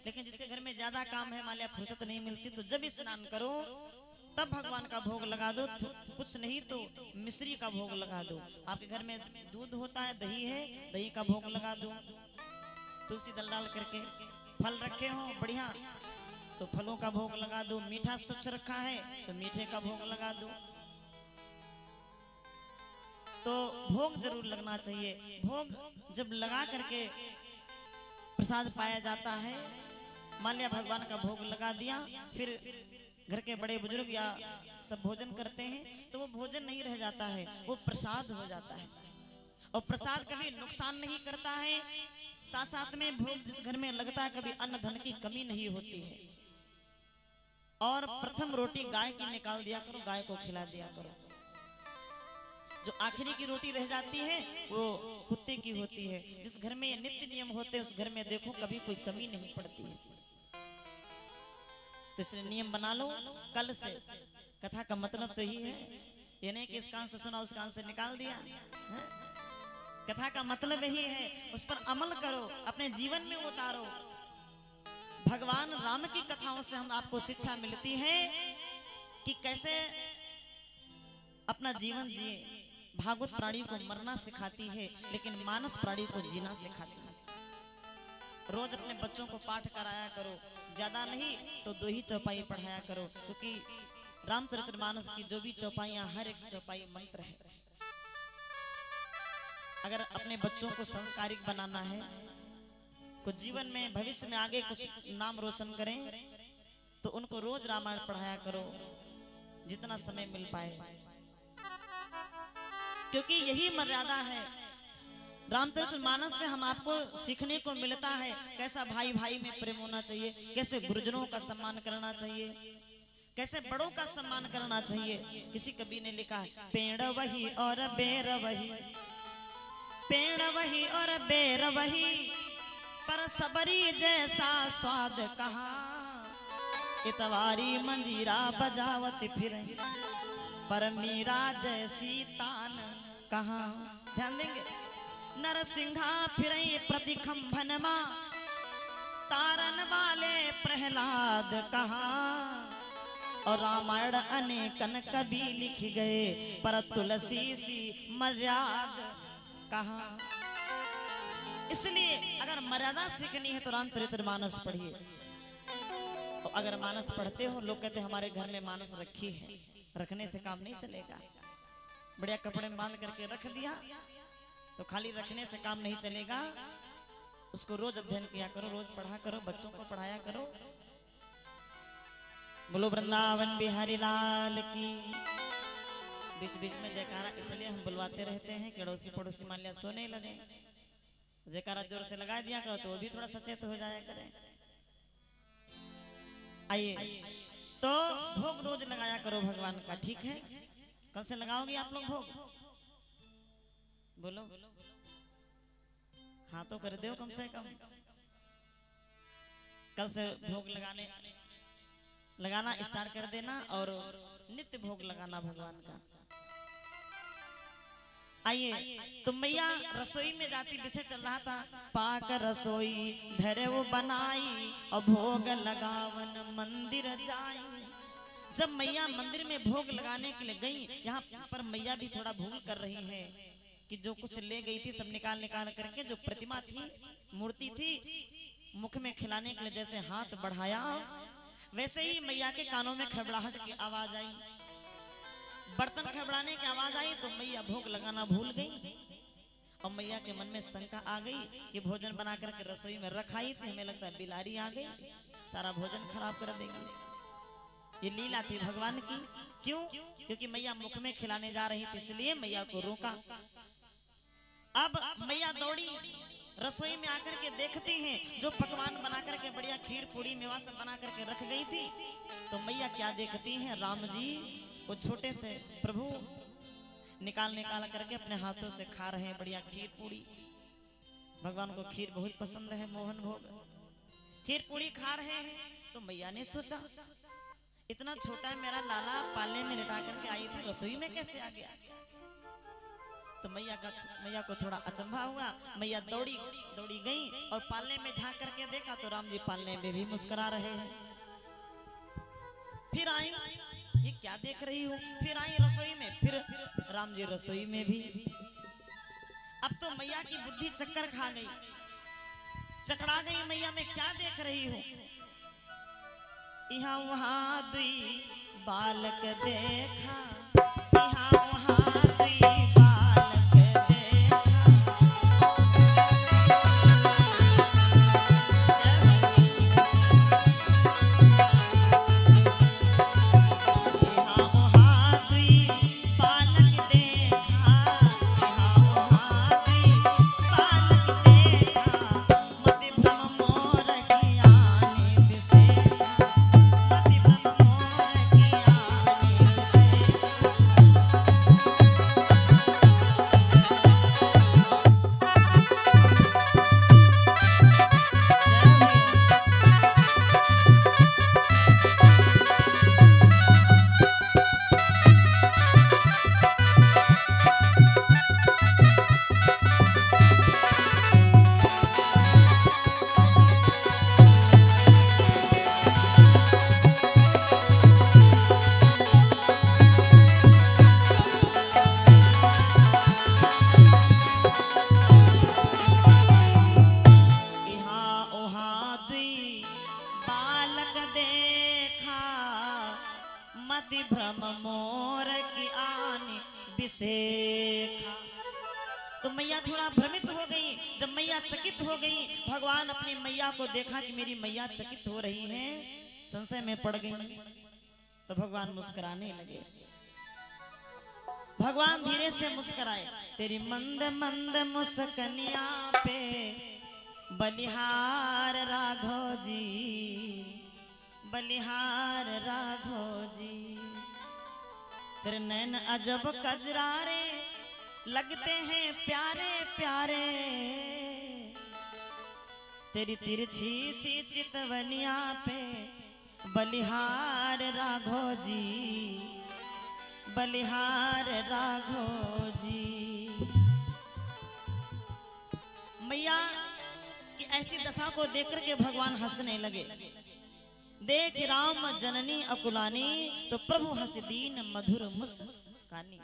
लेकिन जिसके घर में ज्यादा काम है, मान लिया फुर्सत नहीं मिलती, तो जब स्नान करो तब भगवान का भोग लगा दो। कुछ नहीं तो मिश्री का भोग लगा दो। आपके घर में दूध होता है, दही है, दही का भोग लगा दो। तुलसी दल डाल करके फल रखे हो बढ़िया तो फलों का भोग लगा दो। मीठा स्वच्छ रखा है तो मीठे का भोग लगा दो। तो भोग जरूर लगना चाहिए। भोग जब लगा करके प्रसाद पाया जाता है, मान लिया भगवान का भोग लगा दिया, फिर घर के बड़े बुजुर्ग या सब भोजन करते हैं तो वो भोजन नहीं रह जाता है, वो प्रसाद हो जाता है। और प्रसाद कभी नुकसान नहीं करता है। साथ साथ में भोग जिस घर में लगता है कभी अन्न धन की कमी नहीं होती है। और प्रथम रोटी गाय की निकाल दिया करो, गाय को खिला दिया करो। जो आखिरी की रोटी रह जाती है वो कुत्ते की होती है। जिस घर में नित्य नियम होते हैं उस घर में देखो कभी कोई कमी नहीं पड़ती है। तो इसलिए नियम बना लो। कल से कथा का मतलब तो ही है, ये नहीं कि इस कान से सुना उस कान से निकाल दिया है? कथा का मतलब यही है, उस पर अमल करो, अपने जीवन में उतारो। भगवान राम की कथाओं से हम आपको शिक्षा मिलती है कि कैसे अपना जीवन जिए। भागवत प्राणी को मरना सिखाती है, लेकिन मानस प्राणी को जीना सिखाती है। रोज अपने बच्चों को पाठ कराया करो, ज्यादा नहीं तो 2 ही चौपाई पढ़ाया करो, क्योंकि रामचरितमानस की जो भी चौपाइयां, हर एक चौपाई मंत्र है। अगर अपने बच्चों को संस्कारिक बनाना है, कुछ जीवन में भविष्य में आगे कुछ नाम रोशन करें, तो उनको रोज रामायण पढ़ाया करो जितना समय मिल पाए, क्योंकि यही मर्यादा है। रामचरितमानस से हम आपको सीखने को मिलता है कैसा भाई भाई में प्रेम होना चाहिए, कैसे गुरुजनों का सम्मान करना चाहिए, कैसे बड़ों का सम्मान करना चाहिए। किसी कवि ने लिखा है, पेड़ वही और बेर वही, पेड़ वही और बेर वही, पर सबरी जैसा स्वाद कहाँ। इतवारी मंजीरा बजावत फिर, पर मीरा जैसी तान कहाँ। ध्यान देंगे। नरसिंहा फिर प्रतिखंभन मां, तारन वाले प्रहलाद कहाँ। और रामायण अनेकन कवि लिख गए, पर तुलसी सी मर्याद कहाँ। इसलिए अगर मर्यादा सीखनी है तो रामचरितमानस पढ़िए। तो अगर मानस पढ़ते हो, लोग कहते हमारे घर में मानस रखी है, रखने से काम नहीं चलेगा। बढ़िया कपड़े में बांध करके रख दिया तो खाली रखने से काम नहीं चलेगा। उसको रोज अध्ययन किया करो, रोज पढ़ा करो, बच्चों को पढ़ाया करो। बोलो वृंदावन बिहारी लाल की। बीच बीच में जयकारा इसलिए हम बुलवाते रहते हैं कि अड़ोसी पड़ोसी मान लिया सोने लगे, जयकारा जोर से लगा दिया करो तो वो भी थोड़ा सचेत हो जाया करें। आइए, तो भोग रोज लगाया करो भगवान का, ठीक है? कल से लगाओगे आप लोग भोग? बोलो, हाँ तो कर दो कम से कम। कल से भोग लगाना स्टार्ट कर देना और नित्य भोग लगाना भगवान का। आइए, तो मैया रसोई में जाती, विषय चल रहा था, पाक रसोई धरे वो बनाई और भोग लगावन मंदिर जाई। जब मैया मंदिर में भोग लगाने के लिए गई, यहाँ पर मैया भी थोड़ा भूल कर रही है कि जो कुछ ले गई थी सब निकाल निकाल करके, जो प्रतिमा थी, मूर्ति थी, मुख में खिलाने के लिए जैसे हाथ बढ़ाया, वैसे ही मैया के कानों में खड़बड़ाहट की आवाज आई, बर्तन खड़बड़ाने की आवाज आई, तो मैया भोग लगाना भूल गई। और मैया के मन में शंका आ गई कि भोजन बना करके रसोई में रखाई थी, हमें लगता है बिलारी आ गई, सारा भोजन खराब कर देगी। ये लीला थी भगवान की। क्यों? क्योंकि मैया मुख में खिलाने जा रही थी, इसलिए मैया को रोका। अब मैया दौड़ी रसोई में आकर के देखती हैं जो पकवान बना करके बढ़िया खीर पूड़ी मेवा सब बना करके रख गई थी, तो मैया क्या देखती हैं, राम जी वो छोटे से प्रभु निकाल निकाल करके अपने हाथों से खा रहे हैं बढ़िया खीर पूड़ी। भगवान को खीर बहुत पसंद है, मोहन भोग, खीर पूड़ी खा रहे हैं। तो मैया ने सोचा इतना छोटा मेरा लाला पालने में लिटा करके आई थी, रसोई में कैसे आ गया? तो मैया को थोड़ा अचंभा हुआ। मैया दौड़ी गई और पालने में झांक करके देखा तो राम जी पालने में भी मुस्कुरा रहे हैं। फिर आई, ये क्या देख रही हूँ? फिर आई रसोई में, फिर राम जी रसोई में भी। अब तो मैया की बुद्धि चक्कर खा गई, चकरा गई मैया, में क्या देख रही हूँ? यहाँ वहाँ दुई बालक देखा, यहाँ वहाँ दुई बालक देखा। यहाँ वहाँ दुई बालक देखा, यहाँ वहाँ दुई बालक देखा। मति भ्रम मोर ज्ञानी बिसेरा, मति भ्रम मोर ज्ञानी बिसेरा। यहाँ ओहाँ दुई बालक देखा, मति भ्रम मोर ज्ञानी बिसेखा। तो मैया थोड़ा भ्रमित हो गई। जब मैया चकित हो गई, भगवान अपनी मैया को देखा कि मेरी मैया चकित हो रही है, संशय में पड़ गई, तो भगवान मुस्कुराने लगे। भगवान धीरे से मुस्कुराए, तेरी मंद मंद मुस्कनिया पे बलिहार राघव जी, बलिहार राघव जी। तेरे नैन अजब कजरारे लगते हैं प्यारे प्यारे, तेरी तिरछी सी चितवनिया पे बलिहार राघव जी, बलिहार राघव जी। मैया कि ऐसी दशा को देख करके भगवान हंसने लगे। देख राम जननी अकुलानी, तो प्रभु हंस दीन मधुर मुस्कानी।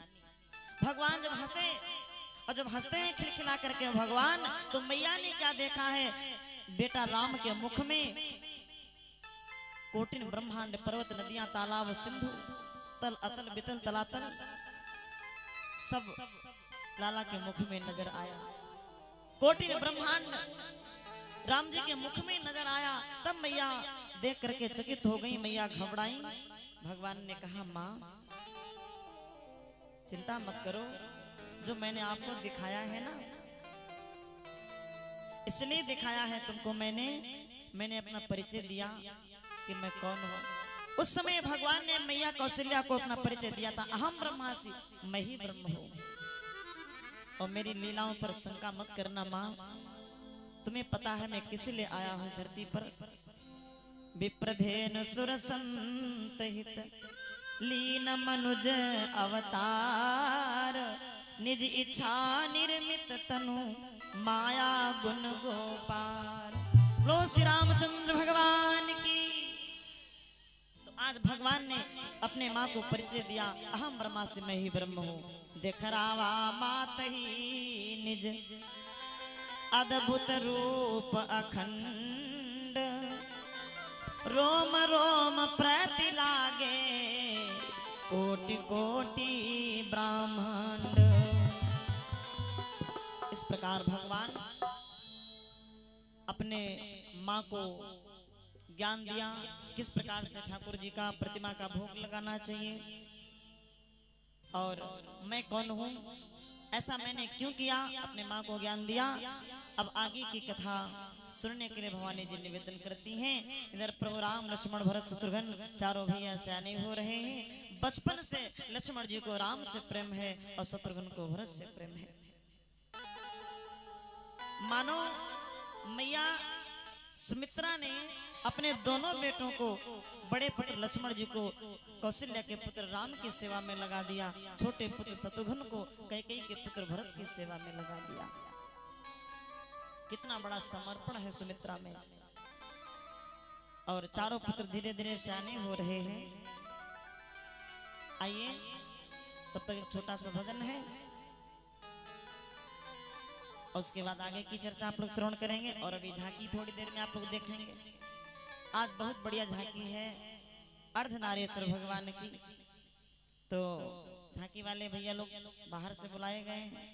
भगवान जब हंसे, और जब हंसते हैं खिलखिला करके भगवान, तो मैया ने क्या देखा है? बेटा राम के मुख में कोटिन ब्रह्मांड पर्वत नदियां तालाब सिंधु तल अतल बितल तलातल सब लाला के मुख में नजर आया। कोटिन ब्रह्मांड राम जी के मुख में नजर आया। तब मैया देख करके चकित हो गई, मैया घबराई। भगवान ने कहा, माँ चिंता मत करो, जो मैंने आपको दिखाया है ना, इसलिए दिखाया है तुमको मैंने अपना परिचय दिया कि मैं कौन हूँ। उस समय भगवान ने मैया कौशल्या को अपना परिचय दिया था, अहम ब्रह्मासि, मैं ही ब्रह्म हूँ। और मेरी लीलाओं पर शंका मत करना माँ, तुम्हें पता है मैं किस लिए आया हूँ धरती पर। विप्रधेन सुर संत हित लीन मनुज अवतार, निज इच्छा निर्मित तनु माया गुण गोपाल। लो श्री रामचंद्र भगवान की। तो आज भगवान ने अपने माँ को परिचय दिया, अहम ब्रह्मासि, मैं ही ब्रह्म हूँ। देख रावा मात ही निज अद्भुत रूप अखंड, रोम रोम प्रति लागे कोटि कोटि ब्रह्मांड। इस प्रकार भगवान अपने माँ को ज्ञान दिया, किस प्रकार से ठाकुर जी का प्रतिमा का भोग लगाना चाहिए और मैं कौन हूँ, ऐसा मैंने क्यों किया, अपने माँ को ज्ञान दिया। अब आगे की कथा सुनने के लिए भवानी जी निवेदन करती हैं। इधर प्रभु राम लक्ष्मण भरत शत्रुघ्न चारों भैया सयाने हो रहे हैं। बचपन से लक्ष्मण जी को राम से प्रेम है और शत्रुघ्न को भरत से प्रेम है। मानो मैया सुमित्रा ने अपने दोनों बेटों को, बड़े पुत्र लक्ष्मण जी को कौशल्या के पुत्र राम की सेवा में लगा दिया, छोटे पुत्र शत्रुघ्न को कैकेयी के पुत्र भरत की सेवा में लगा दिया। कितना बड़ा समर्पण है सुमित्रा में। और चारों पुत्र धीरे धीरे सयाने हो रहे हैं। आइए तब तक एक छोटा सा भजन है और उसके बाद आगे की चर्चा आप लोग श्रवण करेंगे। और अभी झांकी थोड़ी देर में आप लोग देखेंगे। आज बहुत बढ़िया झांकी है अर्धनारीश्वर भगवान की। तो झांकी वाले भैया लोग बाहर से बुलाए गए हैं,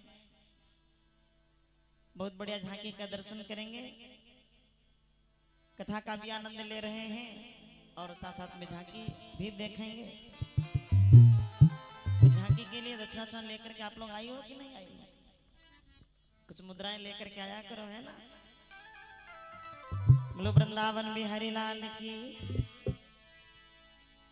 बहुत बढ़िया झांकी का दर्शन करेंगे, कथा का भी आनंद ले रहे हैं और साथ साथ में झांकी भी देखेंगे। तो झांकी के लिए दक्षिणा लेकर के आप लोग आई हो कि नहीं आई हो? कुछ मुद्राएं लेकर के आया करो, है ना। बोलो वृंदावन बिहारी लाल की।